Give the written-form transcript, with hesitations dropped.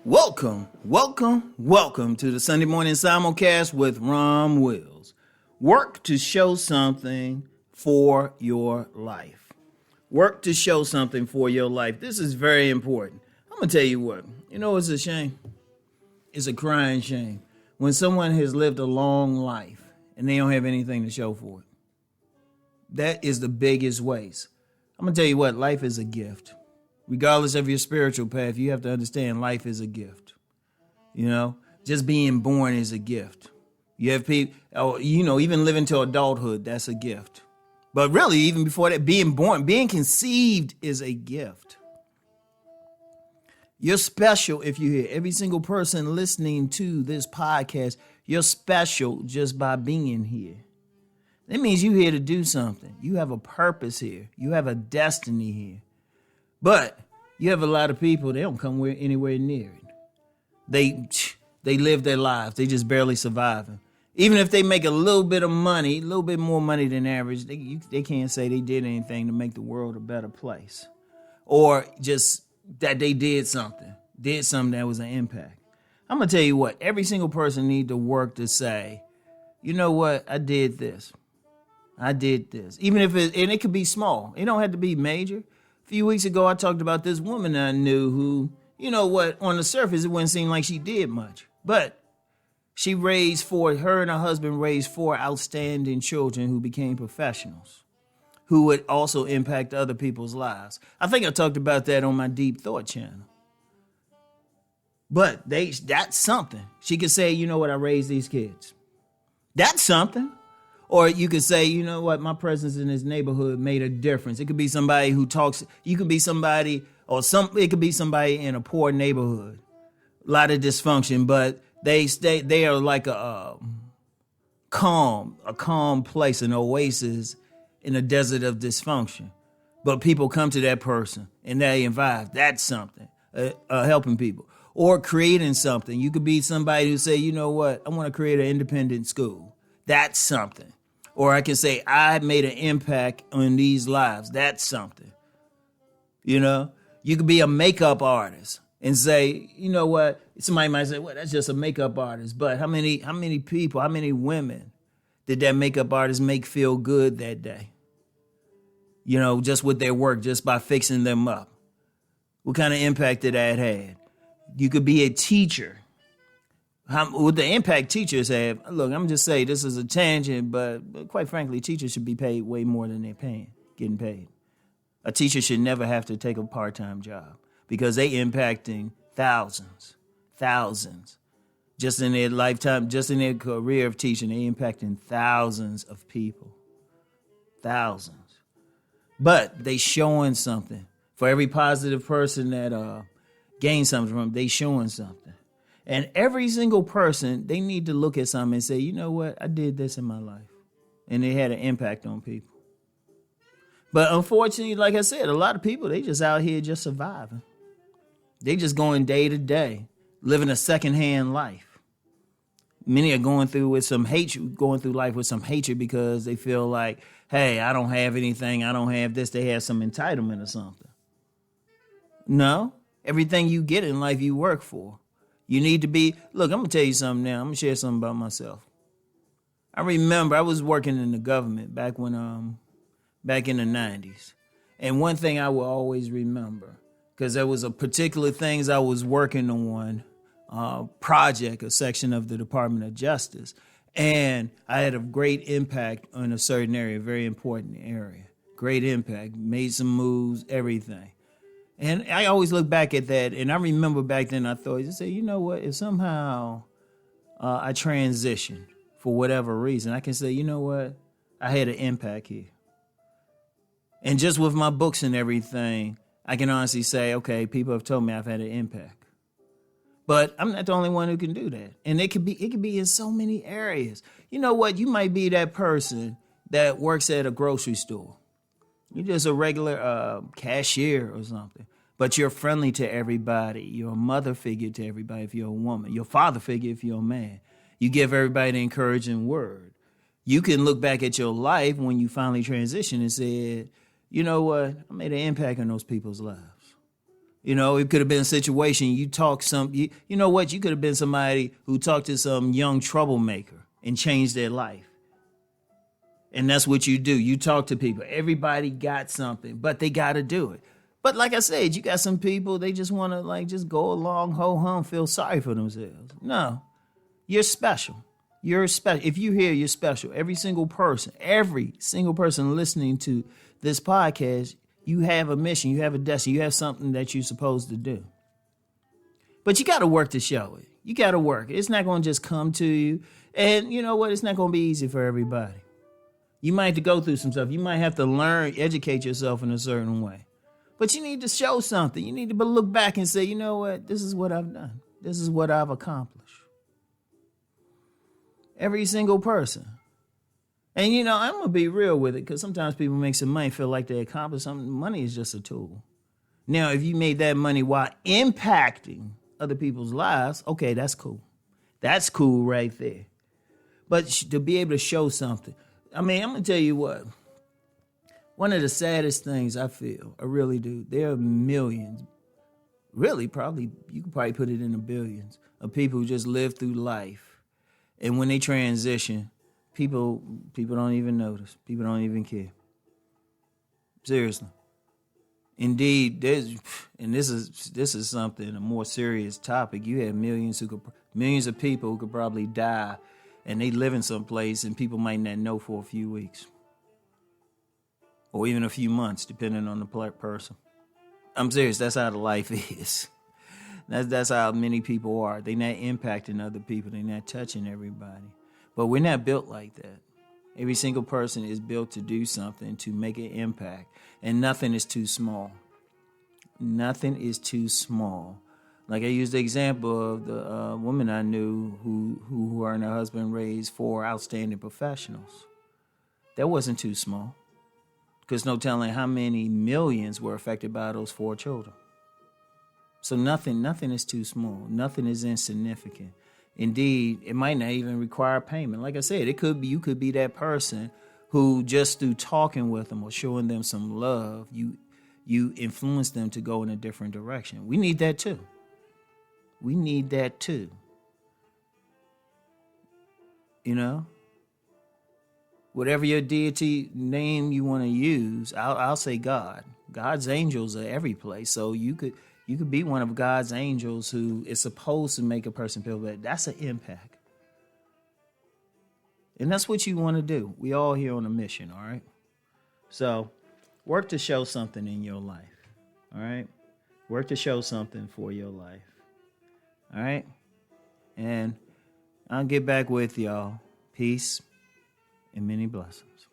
Welcome to the Sunday morning simulcast with Rom Wills. Work to show something for your life. Work to show something for your life. This is very important. I'm going to tell you what. It's a shame. It's a crying shame when someone has lived a long life and they don't have anything to show for it. That is the biggest waste. I'm going to tell you what. Life is a gift. Regardless of your spiritual path, you have to understand life is a gift. Just being born is a gift. You have people, even living to adulthood, that's a gift. But really, even before that, being born, being conceived is a gift. You're special if you hear every single person listening to this podcast. You're special just by being here. That means you're here to do something. You have a purpose here. You have a destiny here. But you have a lot of people, they don't come anywhere near it. They live their lives. They just barely surviving. Even if they make a little bit of money, a little bit more money than average, they can't say they did anything to make the world a better place. Or just that they did something that was an impact. I'm going to tell you what, every single person need to work to say, you know what, I did this. Even if it could be small. It don't have to be major. A few weeks ago, I talked about this woman I knew who, on the surface, it wouldn't seem like she did much. But her and her husband raised 4 outstanding children who became professionals, who would also impact other people's lives. I think I talked about that on my Deep Thought channel. But that's something. She could say, you know what, I raised these kids. That's something. Or you could say, you know what, my presence in this neighborhood made a difference. It could be somebody who talks. You could be somebody, it could be somebody in a poor neighborhood, a lot of dysfunction, but they are like a calm place, an oasis in a desert of dysfunction. But people come to that person and they invite. That's something, helping people. Or creating something. You could be somebody who say, you know what, I want to create an independent school. That's something. Or I can say, I made an impact on these lives. That's something. You could be a makeup artist and say, you know what? Somebody might say, well, that's just a makeup artist. But how many people, how many women did that makeup artist make feel good that day? Just with their work, just by fixing them up. What kind of impact did that have? You could be a teacher. What the impact teachers have, look, I'm just saying this is a tangent, but quite frankly, teachers should be paid way more than they're getting paid. A teacher should never have to take a part-time job because they impacting thousands, just in their lifetime, just in their career of teaching, they impacting thousands of people, thousands. But they showing something. For every positive person that gains something from them, they showing something. And every single person, they need to look at something and say, you know what, I did this in my life. And it had an impact on people. But unfortunately, like I said, a lot of people, they just out here just surviving. They just going day to day, living a secondhand life. Many are going through life with some hatred because they feel like, hey, I don't have anything, I don't have this. They have some entitlement or something. No, everything you get in life, you work for. You need to be, look, I'm going to tell you something now. I'm going to share something about myself. I remember I was working in the government back in the 90s. And one thing I will always remember, because there was a particular things I was working on, project, a section of the Department of Justice. And I had a great impact on a certain area, a very important area. Great impact, made some moves, everything. And I always look back at that, and I remember back then I thought, you know what, if somehow I transition for whatever reason, I can say, you know what, I had an impact here. And just with my books and everything, I can honestly say, okay, people have told me I've had an impact. But I'm not the only one who can do that. And it could be in so many areas. You know what, you might be that person that works at a grocery store. You're just a regular cashier or something, but you're friendly to everybody. You're a mother figure to everybody if you're a woman. You're a father figure if you're a man. You give everybody the encouraging word. You can look back at your life when you finally transition and say, you know what, I made an impact on those people's lives. You know, it could have been a situation you talk you know what? You could have been somebody who talked to some young troublemaker and changed their life. And that's what you do. You talk to people. Everybody got something, but they got to do it. But like I said, you got some people, they just want to just go along, ho-hum, feel sorry for themselves. No, you're special. You're special. If you're here, you're special. Every single person listening to this podcast, you have a mission, you have a destiny, you have something that you're supposed to do. But you got to work to show it. You got to work. It's not going to just come to you. And you know what? It's not going to be easy for everybody. You might have to go through some stuff. You might have to learn, educate yourself in a certain way. But you need to show something. You need to look back and say, you know what? This is what I've done. This is what I've accomplished. Every single person. And, you know, I'm going to be real with it because sometimes people make some money, feel like they accomplished something. Money is just a tool. Now, if you made that money while impacting other people's lives, okay, that's cool. That's cool right there. But to be able to show something. I mean, I'm going to tell you what. One of the saddest things I feel, I really do, there are millions, really probably, you could probably put it in the billions, of people who just live through life. And when they transition, people don't even notice. People don't even care. Seriously. Indeed, this is something, a more serious topic. You have millions of people who could probably die, and they live in some place, and people might not know for a few weeks. Or even a few months, depending on the person. I'm serious. That's how the life is. That's how many people are. They're not impacting other people. They're not touching everybody. But we're not built like that. Every single person is built to do something, to make an impact. And nothing is too small. Nothing is too small. Like I used the example of the woman I knew who her and her husband raised 4 outstanding professionals. That wasn't too small. Because no telling how many millions were affected by those 4 children. So nothing is too small. Nothing is insignificant. Indeed, it might not even require payment. Like I said, you could be that person who just through talking with them or showing them some love, you influence them to go in a different direction. We need that too. We need that too. You know? Whatever your deity name you want to use, I'll say God. God's angels are every place. So you could be one of God's angels who is supposed to make a person feel better. That's an impact. And that's what you want to do. We all here on a mission, all right? So work to show something in your life, all right? Work to show something for your life, all right? And I'll get back with y'all. Peace and many blessings.